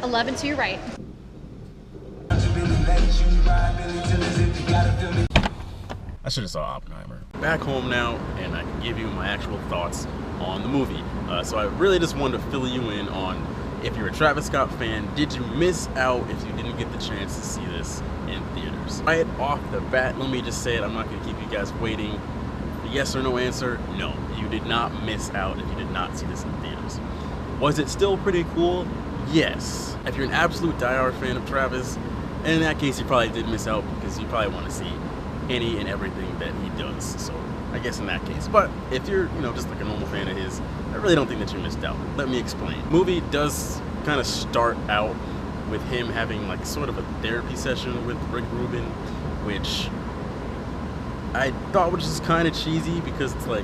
11 to your right. I should have saw Oppenheimer. Back home now, and I can give you my actual thoughts on the movie. So I really just wanted to fill you in on, if you're a Travis Scott fan, did you miss out if you didn't get the chance to see this in theaters? Right off the bat, let me just say it, I'm not going to keep you guys waiting. Yes or no answer, no. You did not miss out if you did not see this in theaters. Was it still pretty cool? Yes. If you're an absolute diehard fan of Travis, and in that case you probably did miss out because you probably want to see any and everything that he does. So I guess in that case. But if you're, just like a normal fan of his, I really don't think that you missed out. Let me explain. The movie does kind of start out with him having like sort of a therapy session with Rick Rubin, which I thought was just kind of cheesy because it's like,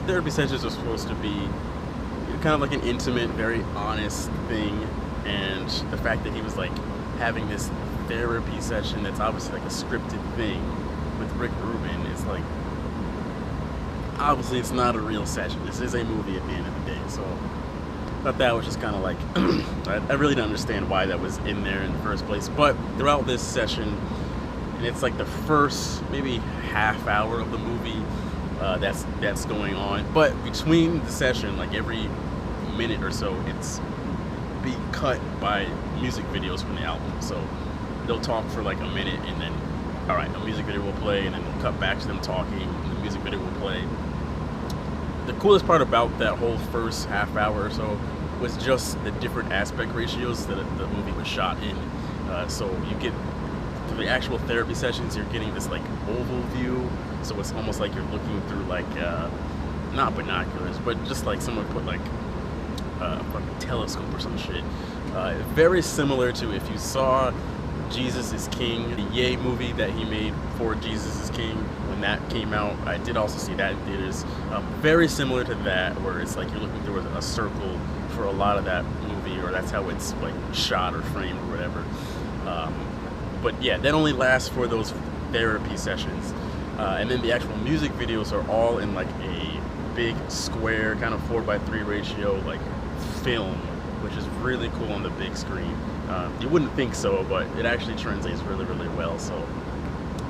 therapy sessions are supposed to be kind of like an intimate, very honest thing, and the fact that he was like having this therapy session that's obviously like a scripted thing with Rick Rubin is like, obviously it's not a real session. This is a movie at the end of the day, so I thought that was just kind of like, I really don't understand why that was in there in the first place. But throughout this session, and it's like the first maybe half hour of the movie that's going on, but between the session, like every minute or so, it's being cut by music videos from the album. So they'll talk for like a minute, and then all right, the music video will play, and then we'll cut back to them talking, and the music video will play. The coolest part about that whole first half hour or so was just the different aspect ratios that the movie was shot in. So you get, for the actual therapy sessions, you're getting this like oval view, so it's almost like you're looking through like not binoculars, but just like someone put like a telescope or some shit. Very similar to if you saw Jesus is King, the Ye movie that he made for Jesus is King when that came out. I did also see that in theaters. Very similar to that, where it's like you're looking through a circle for a lot of that movie, or that's how it's like shot or framed or whatever. But yeah, that only lasts for those therapy sessions. And then the actual music videos are all in like a big square kind of 4:3 ratio like film, which is really cool on the big screen. You wouldn't think so, but it actually translates really, really well. So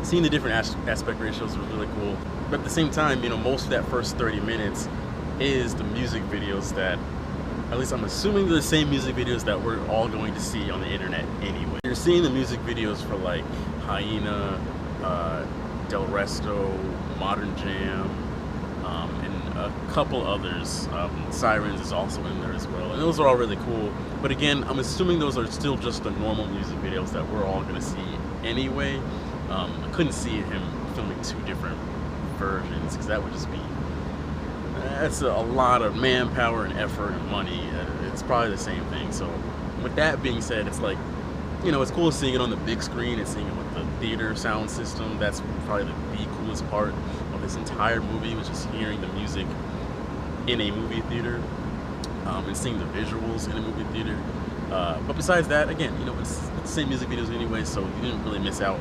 seeing the different aspect ratios was really cool. But at the same time, most of that first 30 minutes is the music videos that, at least I'm assuming they're the same music videos that we're all going to see on the internet anyway. You're seeing the music videos for like Hyena, Del Resto, Modern Jam, and a couple others. Sirens is also in there as well, and those are all really cool. But again, I'm assuming those are still just the normal music videos that we're all going to see anyway. I couldn't see him filming two different versions, because that would just be, that's a lot of manpower and effort and money. It's probably the same thing. So with that being said, it's like, it's cool seeing it on the big screen and seeing it with the theater sound system. That's probably the coolest part of this entire movie, was just hearing the music in a movie theater, and seeing the visuals in a movie theater. But besides that, again, it's the same music videos anyway, so you didn't really miss out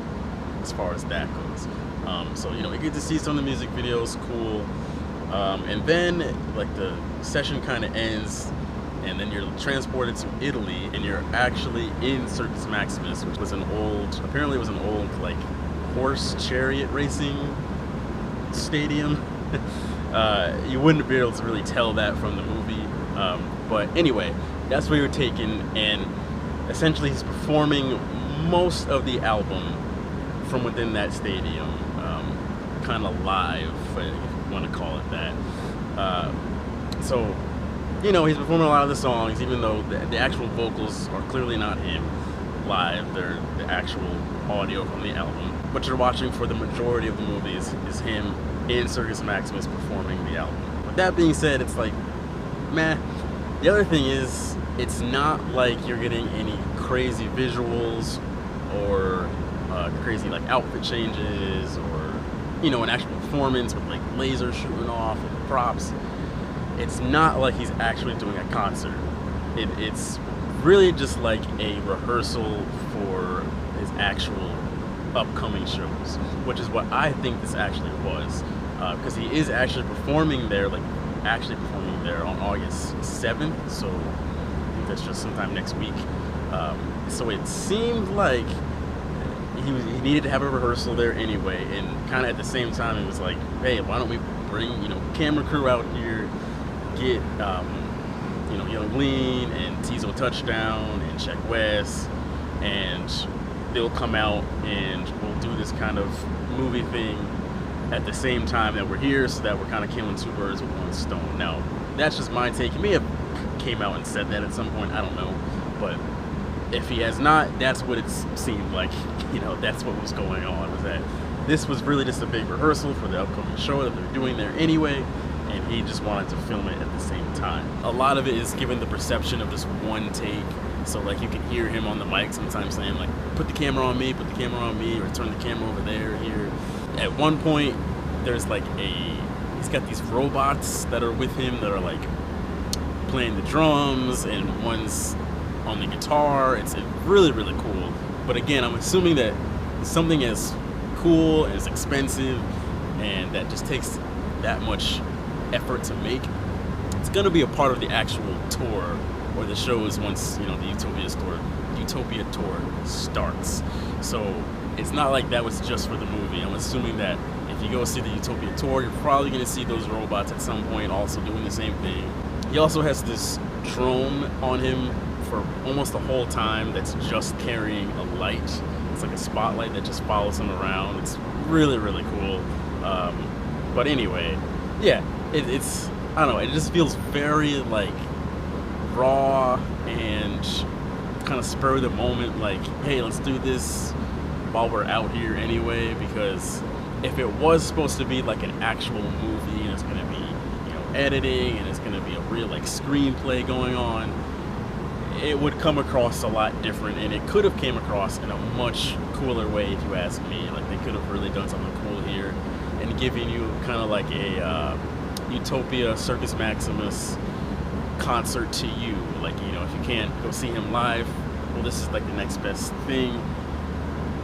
as far as that goes. So you get to see some of the music videos, cool. And then like the session kind of ends, and then you're transported to Italy, and you're actually in Circus Maximus, which was apparently was an old like horse chariot racing stadium. You wouldn't be able to really tell that from the movie, but anyway, that's where you're taken, and essentially he's performing most of the album from within that stadium, kind of live, if you want to call it that. So he's performing a lot of the songs, even though the actual vocals are clearly not him live. They're the actual audio from the album. What you're watching for the majority of the movie is him in Circus Maximus performing the album. With that being said, it's like, meh. The other thing is, it's not like you're getting any crazy visuals or crazy like outfit changes, or an actual performance with like lasers shooting off and props. It's not like he's actually doing a concert. It's really just like a rehearsal for his actual upcoming shows, which is what I think this actually was, because he is actually performing there, on August 7th, so I think that's just sometime next week. So it seemed like he needed to have a rehearsal there anyway, and kind of at the same time it was like, hey, why don't we bring camera crew out here, get Young Lean and Tizo Touchdown and Check West, and they'll come out and we'll do this kind of movie thing at the same time that we're here, so that we're kind of killing two birds with one stone. Now, that's just my take. He may have came out and said that at some point, I don't know, but if he has not, that's what it seemed like. That's what was going on, was that this was really just a big rehearsal for the upcoming show that they're doing there anyway, and he just wanted to film it at the same time. A lot of it is given the perception of this one take, so like you can hear him on the mic sometimes saying like, put the camera on me, or turn the camera over there, here. At one point, there's like he's got these robots that are with him that are like playing the drums, and one's on the guitar. It's really, really cool. But again, I'm assuming that something as cool, as expensive, and that just takes that much effort to make, it's gonna be a part of the actual tour, or the shows once the Utopia tour starts. So it's not like that was just for the movie. I'm assuming that if you go see the Utopia tour, you're probably gonna see those robots at some point also doing the same thing. He also has this drone on him for almost the whole time that's just carrying a light. It's like a spotlight that just follows him around. It's really, really cool. But anyway, yeah, it's I don't know, it just feels very like raw and kind of spur of the moment, like, hey, let's do this while we're out here anyway, because if it was supposed to be like an actual movie and it's going to be editing and it's going to be a real like screenplay going on, it would come across a lot different, and it could have came across in a much cooler way if you ask me. Like, they could have really done something cool here and given you kind of like a Utopia Circus Maximus concert to you. Like, if you can't go see him live, well, this is like the next best thing.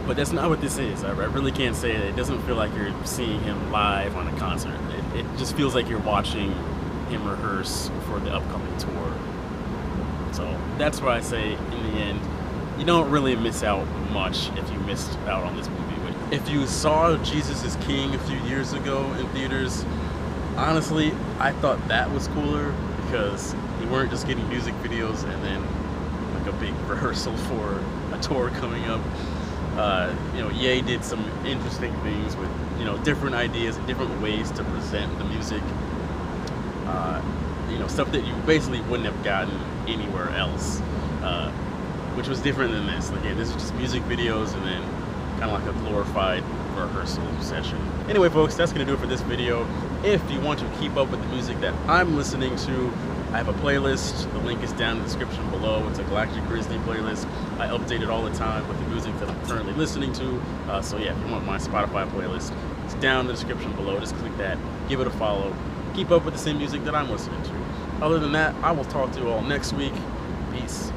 But that's not what this is. I really can't say it. It doesn't feel like you're seeing him live on a concert. It just feels like you're watching him rehearse for the upcoming tour. So that's why I say, in the end, you don't really miss out much if you missed out on this movie. If you saw Jesus is King a few years ago in theaters, honestly, I thought that was cooler, because you weren't just getting music videos and then like a big rehearsal for a tour coming up. Ye did some interesting things with, different ideas and different ways to present the music. Stuff that you basically wouldn't have gotten anywhere else, which was different than this. Again, this is just music videos and then kind of like a glorified rehearsal session. Anyway, folks, that's going to do it for this video. If you want to keep up with the music that I'm listening to, I have a playlist. The link is down in the description below. It's a Galactic Grizzly playlist. I update it all the time with the music that I'm currently listening to. So yeah, if you want my Spotify playlist, it's down in the description below. Just click that, give it a follow. Keep up with the same music that I'm listening to. Other than that, I will talk to you all next week. Peace.